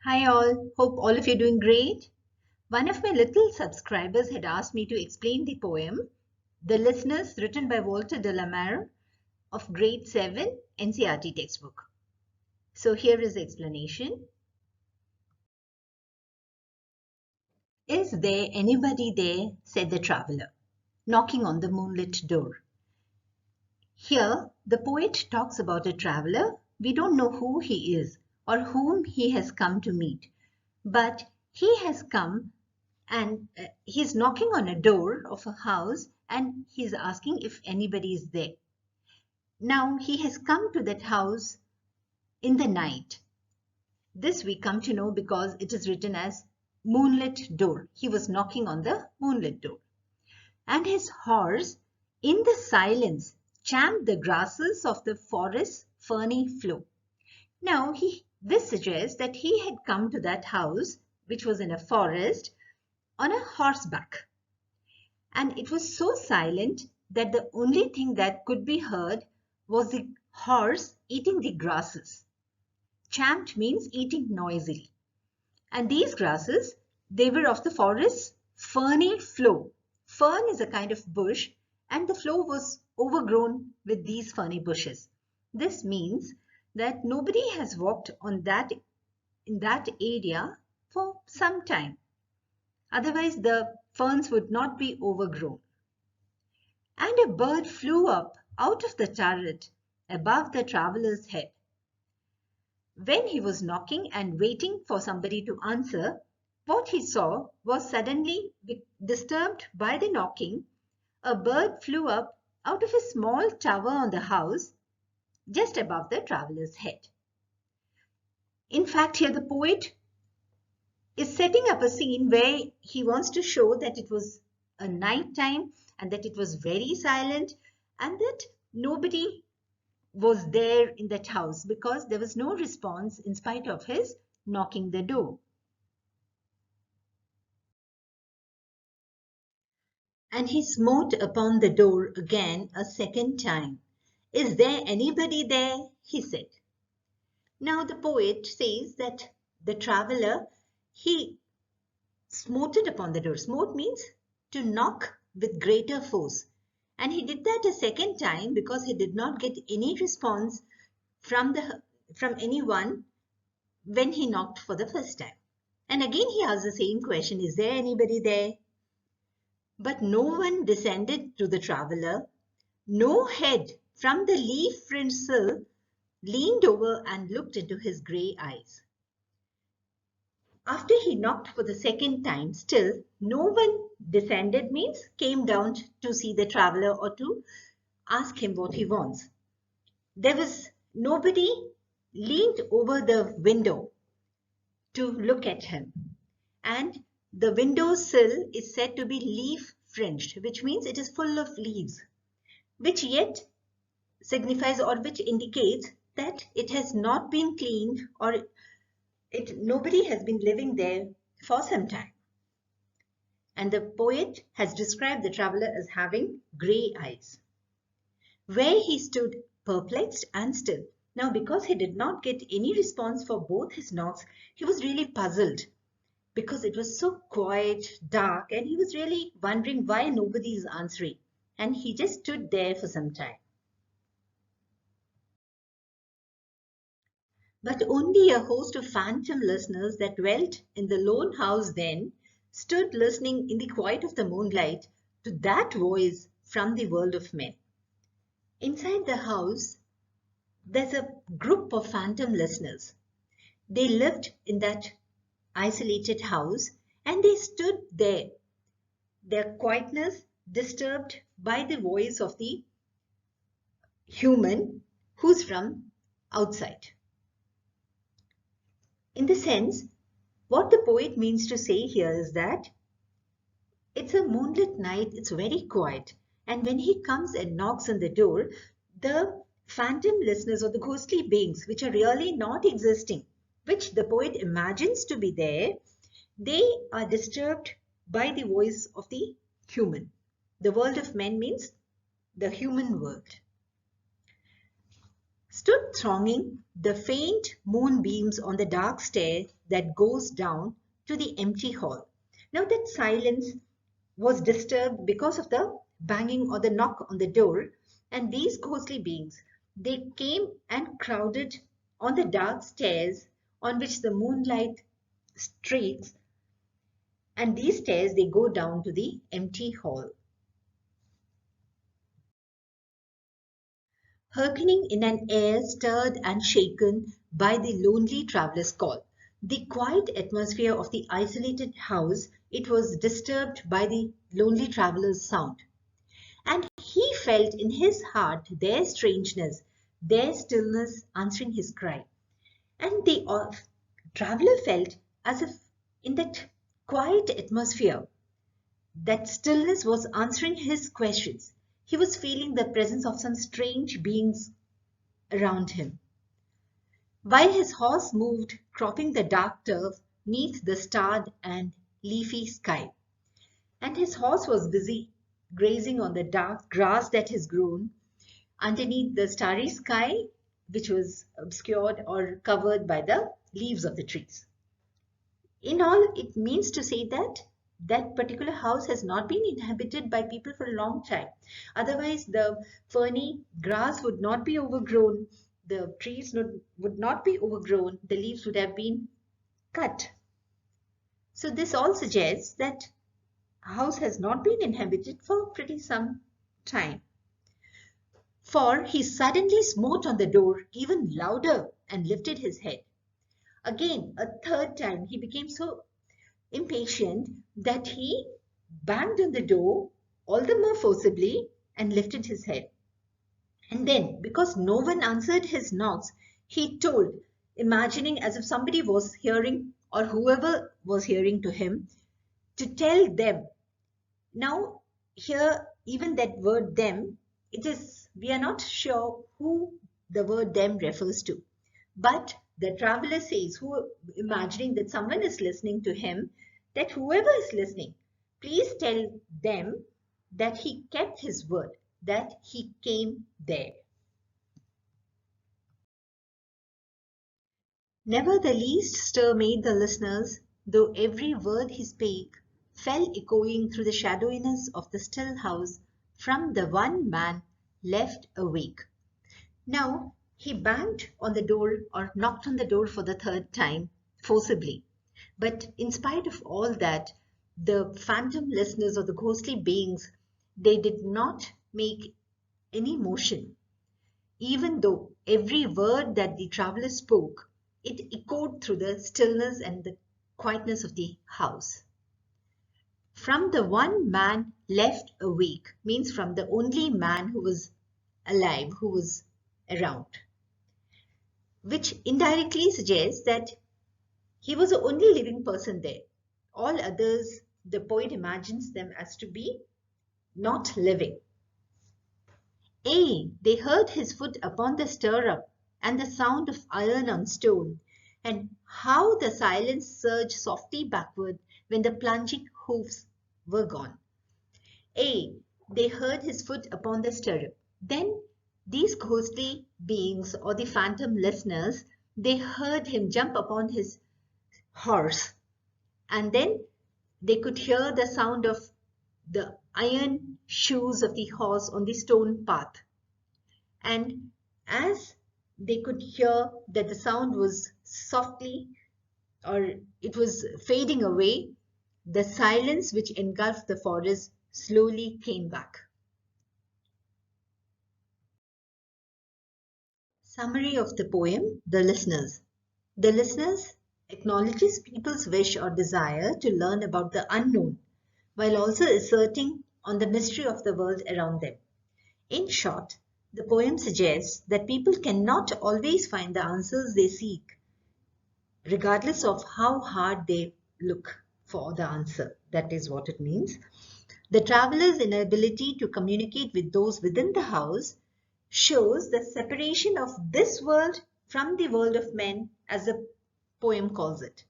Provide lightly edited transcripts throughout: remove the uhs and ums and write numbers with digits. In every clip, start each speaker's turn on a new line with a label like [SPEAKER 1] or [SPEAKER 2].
[SPEAKER 1] Hi all, hope all of you are doing great. One of my little subscribers had asked me to explain the poem The Listeners, written by Walter de la Mare of grade 7 NCERT textbook. So here is the explanation. Is there anybody there? Said the traveler, knocking on the moonlit door. Here, the poet talks about a traveler. We don't know who he is or whom he has come to meet, but he has come and he's knocking on a door of a house and he's asking if anybody is there. Now he has come to that house in the night. This we come to know because it is written as moonlit door. He was knocking on the moonlit door. And his horse in the silence champed the grasses of the forest's ferny flow. Now this suggests that he had come to that house, which was in a forest, on a horseback. And it was so silent that the only thing that could be heard was the horse eating the grasses. Champed means eating noisily. And these grasses, they were of the forest's ferny flow. Fern is a kind of bush and the flow was overgrown with these ferny bushes. This means that nobody has walked in that area for some time. Otherwise, the ferns would not be overgrown. And a bird flew up out of the turret above the traveller's head. When he was knocking and waiting for somebody to answer, what he saw was suddenly disturbed by the knocking. A bird flew up out of a small tower on the house just above the traveller's head. In fact, here the poet is setting up a scene where he wants to show that it was a night time and that it was very silent and that nobody was there in that house because there was no response in spite of his knocking the door. And he smote upon the door again a second time. Is there anybody there? He said. Now the poet says that the traveler, he smote upon the door. Smote means to knock with greater force. And he did that a second time because he did not get any response from anyone when he knocked for the first time. And again he asked the same question, is there anybody there? But no one descended to the traveler. No head from the leaf-fringed sill leaned over and looked into his grey eyes. After he knocked for the second time, still no one descended means came down to see the traveler or to ask him what he wants. There was nobody leaned over the window to look at him. And the window sill is said to be leaf fringed, which means it is full of leaves, which yet signifies or which indicates that it has not been cleaned or nobody has been living there for some time. And the poet has described the traveler as having grey eyes. Where he stood perplexed and still. Now, because he did not get any response for both his knocks, he was really puzzled because it was so quiet, dark, and he was really wondering why nobody is answering. And he just stood there for some time. But only a host of phantom listeners that dwelt in the lone house then stood listening in the quiet of the moonlight to that voice from the world of men. Inside the house, there's a group of phantom listeners. They lived in that isolated house and they stood there, their quietness disturbed by the voice of the human who's from outside. In the sense, what the poet means to say here is that it's a moonlit night, it's very quiet, and when he comes and knocks on the door, the phantom listeners or the ghostly beings which are really not existing, which the poet imagines to be there, they are disturbed by the voice of the human. The world of men means the human world. Stood thronging the faint moonbeams on the dark stair that goes down to the empty hall. Now that silence was disturbed because of the banging or the knock on the door, and these ghostly beings, they came and crowded on the dark stairs on which the moonlight streaks, and these stairs they go down to the empty hall. Hearkening in an air stirred and shaken by the lonely traveller's call. The quiet atmosphere of the isolated house, it was disturbed by the lonely traveller's sound. And he felt in his heart their strangeness, their stillness answering his cry. And the traveller felt as if in that quiet atmosphere, that stillness was answering his questions. He was feeling the presence of some strange beings around him. While his horse moved, cropping the dark turf neath the starred and leafy sky, and his horse was busy grazing on the dark grass that has grown underneath the starry sky, which was obscured or covered by the leaves of the trees. In all, it means to say that that particular house has not been inhabited by people for a long time. Otherwise, the ferny grass would not be overgrown, the trees would not be overgrown, the leaves would have been cut. So this all suggests that house has not been inhabited for pretty some time. For he suddenly smote on the door even louder and lifted his head. Again, a third time, he became so impatient that he banged on the door all the more forcibly and lifted his head. And then, because no one answered his knocks, he told, imagining as if somebody was hearing or whoever was hearing to him, to tell them. Now, here, even that word them, we are not sure who the word them refers to. But the traveler says, imagining that someone is listening to him, that whoever is listening, please tell them that he kept his word, that he came there. Never the least stir made the listeners, though every word he spake fell echoing through the shadowiness of the still house from the one man left awake. Now he banged on the door or knocked on the door for the third time forcibly. But in spite of all that, the phantom listeners or the ghostly beings, they did not make any motion, even though every word that the traveler spoke, it echoed through the stillness and the quietness of the house. From the one man left awake means from the only man who was alive, who was around, which indirectly suggests that he was the only living person there. All others, the poet imagines them as to be not living. Ay, they heard his foot upon the stirrup and the sound of iron on stone, and how the silence surged softly backward when the plunging hoofs were gone. Ay, they heard his foot upon the stirrup. Then these ghostly beings or the phantom listeners, they heard him jump upon his horse, and then they could hear the sound of the iron shoes of the horse on the stone path. And as they could hear that the sound was softly or it was fading away, the silence which engulfed the forest slowly came back. Summary of the poem, The Listeners. The listeners acknowledges people's wish or desire to learn about the unknown, while also asserting on the mystery of the world around them. In short, the poem suggests that people cannot always find the answers they seek, regardless of how hard they look for the answer. That is what it means. The traveler's inability to communicate with those within the house shows the separation of this world from the world of men, as the poem calls it.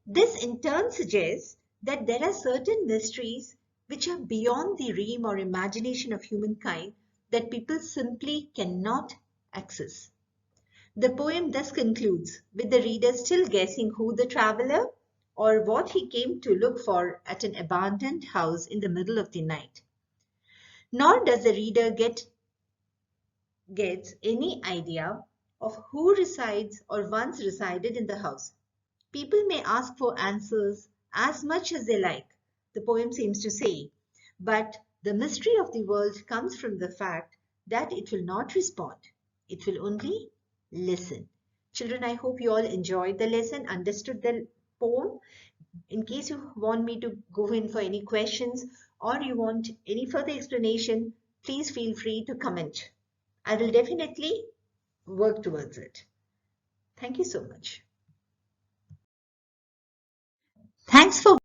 [SPEAKER 1] This in turn suggests that there are certain mysteries which are beyond the realm or imagination of humankind that people simply cannot access. The poem thus concludes with the reader still guessing who the traveler or what he came to look for at an abandoned house in the middle of the night. Nor does the reader gets any idea of who resides or once resided in the house. People may ask for answers as much as they like, the poem seems to say, but the mystery of the world comes from the fact that it will not respond. It will only listen. Children, I hope you all enjoyed the lesson, understood the poem. In case you want me to go in for any questions or you want any further explanation, please feel free to comment. I will definitely work towards it. Thank you so much. Thanks for